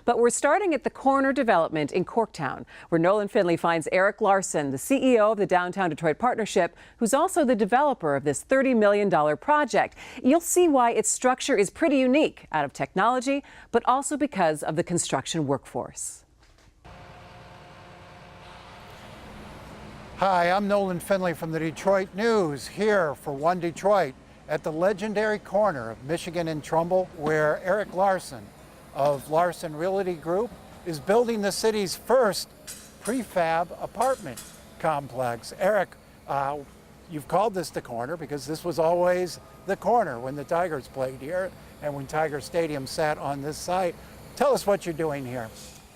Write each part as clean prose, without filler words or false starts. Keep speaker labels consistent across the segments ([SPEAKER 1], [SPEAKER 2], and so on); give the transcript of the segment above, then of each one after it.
[SPEAKER 1] But we're starting at the corner development in Corktown, where Nolan Finley finds Eric Larson, the CEO of the Downtown Detroit Partnership, who's also the developer of this $30 million project. You'll see why its structure is pretty unique out of technology, but also because of the construction workforce.
[SPEAKER 2] Hi, I'm Nolan Finley from the Detroit News, here for One Detroit at the legendary corner of Michigan and Trumbull, where Eric Larson of Larson Realty Group is building the city's first prefab apartment complex. Eric, you've called this the corner because this was always the corner when the Tigers played here and when Tiger Stadium sat on this site. Tell us what you're doing here.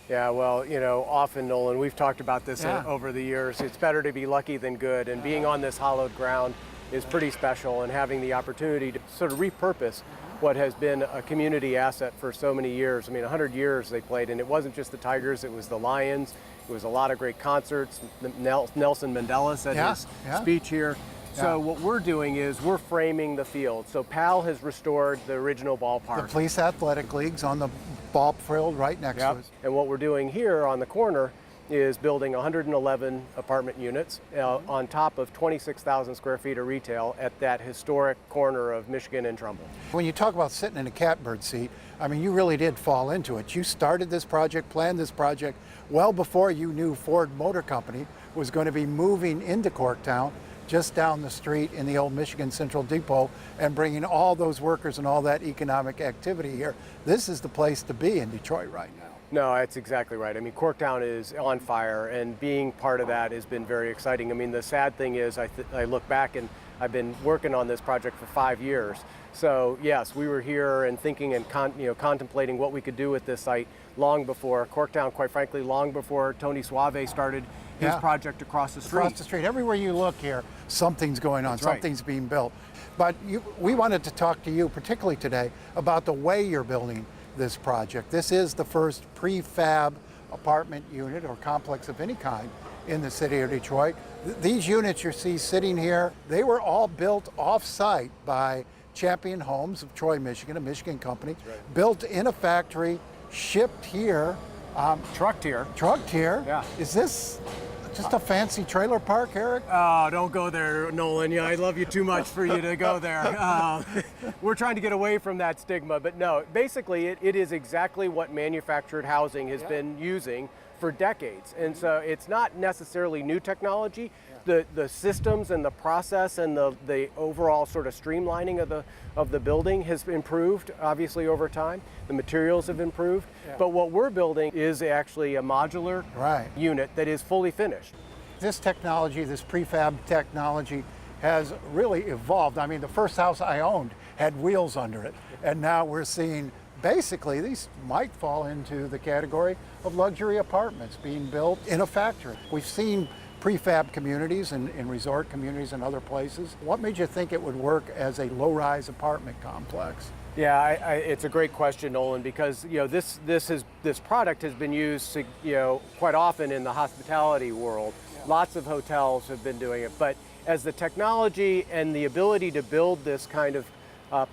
[SPEAKER 3] Yeah, well, you know, often, Nolan, we've talked about this over the years. It's better to be lucky than good, and being on this hallowed ground is pretty special, and having the opportunity to sort of repurpose what has been a community asset for so many years. I mean, 100 years they played, and it wasn't just the Tigers, it was the Lions. It was a lot of great concerts. Nelson Mandela said his speech here. So what we're doing is we're framing the field. So PAL has restored the original ballpark.
[SPEAKER 2] The police athletic leagues on the ball field right next to us.
[SPEAKER 3] And what we're doing here on the corner is building 111 apartment units on top of 26,000 square feet of retail at that historic corner of Michigan and Trumbull.
[SPEAKER 2] When you talk about sitting in a catbird seat, I mean, you really did fall into it. You started this project, planned this project, well before you knew Ford Motor Company was going to be moving into Corktown, just down the street in the old Michigan Central Depot, and bringing all those workers and all that economic activity here. This is the place to be in Detroit right now.
[SPEAKER 3] No, that's exactly right. I mean, Corktown is on fire, and being part of that has been very exciting. I mean, the sad thing is I look back and I've been working on this project for 5 years. So yes, we were here and thinking and contemplating what we could do with this site long before Corktown, quite frankly, long before Tony Suave started his project across the street.
[SPEAKER 2] Across the street. Everywhere you look here, something's going on, something's being built. But we wanted to talk to you, particularly today, about the way you're building this project. This is the first prefab apartment unit or complex of any kind in the city of Detroit. These units you see sitting here, they were all built off-site by Champion Homes of Troy, Michigan, a Michigan company, built in a factory, shipped here.
[SPEAKER 3] Trucked here.
[SPEAKER 2] Trucked here.
[SPEAKER 3] Yeah.
[SPEAKER 2] Is this just a fancy trailer park, Eric?
[SPEAKER 3] Oh, don't go there, Nolan. Yeah, I love you too much for you to go there. We're trying to get away from that stigma, but no, basically it is exactly what manufactured housing has been using for decades. And so it's not necessarily new technology. The systems and the process and the overall sort of streamlining of the building has improved, obviously, over time. The materials have improved. But what we're building is actually a modular unit that is fully finished.
[SPEAKER 2] This technology, this prefab technology, has really evolved. I mean, the first house I owned had wheels under it, and now we're seeing basically these might fall into the category of luxury apartments being built in a factory. We've seen prefab communities and resort communities and other places. What made you think it would work as a low-rise apartment complex?
[SPEAKER 3] Yeah, it's a great question, Nolan, because this product has been used quite often in the hospitality world. Lots of hotels have been doing it, but as the technology and the ability to build this kind of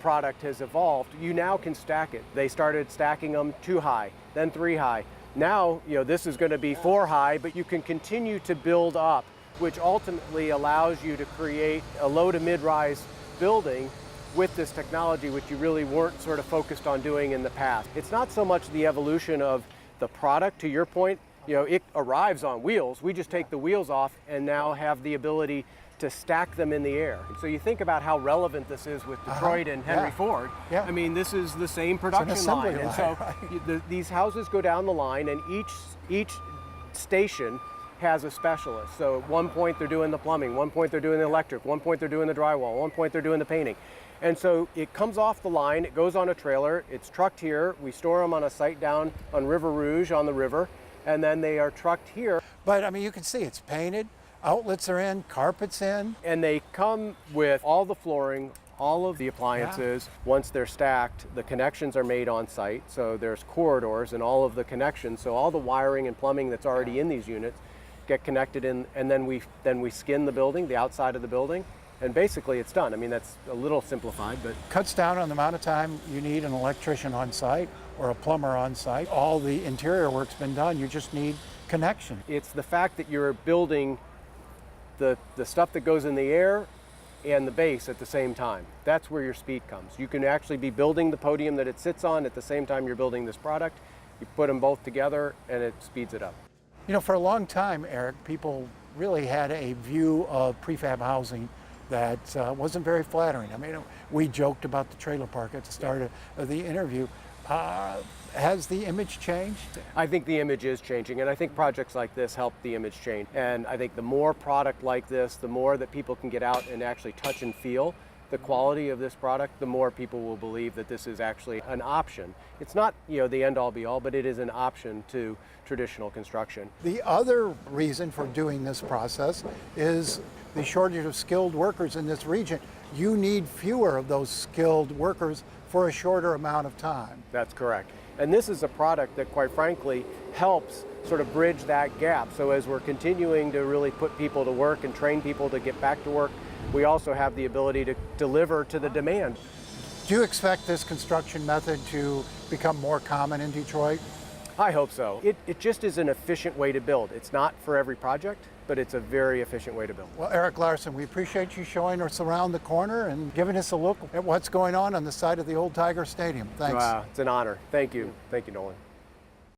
[SPEAKER 3] product has evolved, you now can stack it. They started stacking them 2 high, then 3 high. Now, this is going to be 4 high, but you can continue to build up, which ultimately allows you to create a low to mid-rise building with this technology, which you really weren't sort of focused on doing in the past. It's not so much the evolution of the product, to your point, it arrives on wheels. We just take the wheels off and now have the ability to stack them in the air. So you think about how relevant this is with Detroit and Henry Ford. I mean, this is the same production line. And so these houses go down the line, and each station has a specialist. So at one point they're doing the plumbing, one point they're doing the electric, one point they're doing the drywall, one point they're doing the painting. And so it comes off the line, it goes on a trailer, it's trucked here, we store them on a site down on River Rouge on the river, and then they are trucked here.
[SPEAKER 2] But I mean, you can see it's painted, outlets are in, carpets in.
[SPEAKER 3] And they come with all the flooring, all of the appliances. Once they're stacked, the connections are made on site. So there's corridors and all of the connections. So all the wiring and plumbing that's already in these units get connected in, and then we skin the building, the outside of the building, and basically it's done. I mean, that's a little simplified, but
[SPEAKER 2] cuts down on the amount of time you need an electrician on site. or a plumber on site. All the interior work's been done. You just need connection.
[SPEAKER 3] It's the fact that you're building the stuff that goes in the air and the base at the same time. That's where your speed comes. You can actually be building the podium that it sits on at the same time you're building this product. You put them both together and it speeds it up.
[SPEAKER 2] You know, for a long time, Eric, people really had a view of prefab housing that wasn't very flattering. I mean, we joked about the trailer park at the start of the interview. Has the image changed?
[SPEAKER 3] I think the image is changing, and I think projects like this help the image change. And I think the more product like this, the more that people can get out and actually touch and feel the quality of this product, the more people will believe that this is actually an option. It's not, the end all be all, but it is an option to traditional construction.
[SPEAKER 2] The other reason for doing this process is the shortage of skilled workers in this region. You need fewer of those skilled workers for a shorter amount of time.
[SPEAKER 3] That's correct. And this is a product that, quite frankly, helps sort of bridge that gap. So as we're continuing to really put people to work and train people to get back to work, we also have the ability to deliver to the demand.
[SPEAKER 2] Do you expect this construction method to become more common in Detroit?
[SPEAKER 3] I hope so. It just is an efficient way to build. It's not for every project, but it's a very efficient way to build.
[SPEAKER 2] Well, Eric Larson, we appreciate you showing us around the corner and giving us a look at what's going on the side of the old Tiger Stadium. Thanks.
[SPEAKER 3] Wow, it's an honor. Thank you. Thank you, Nolan.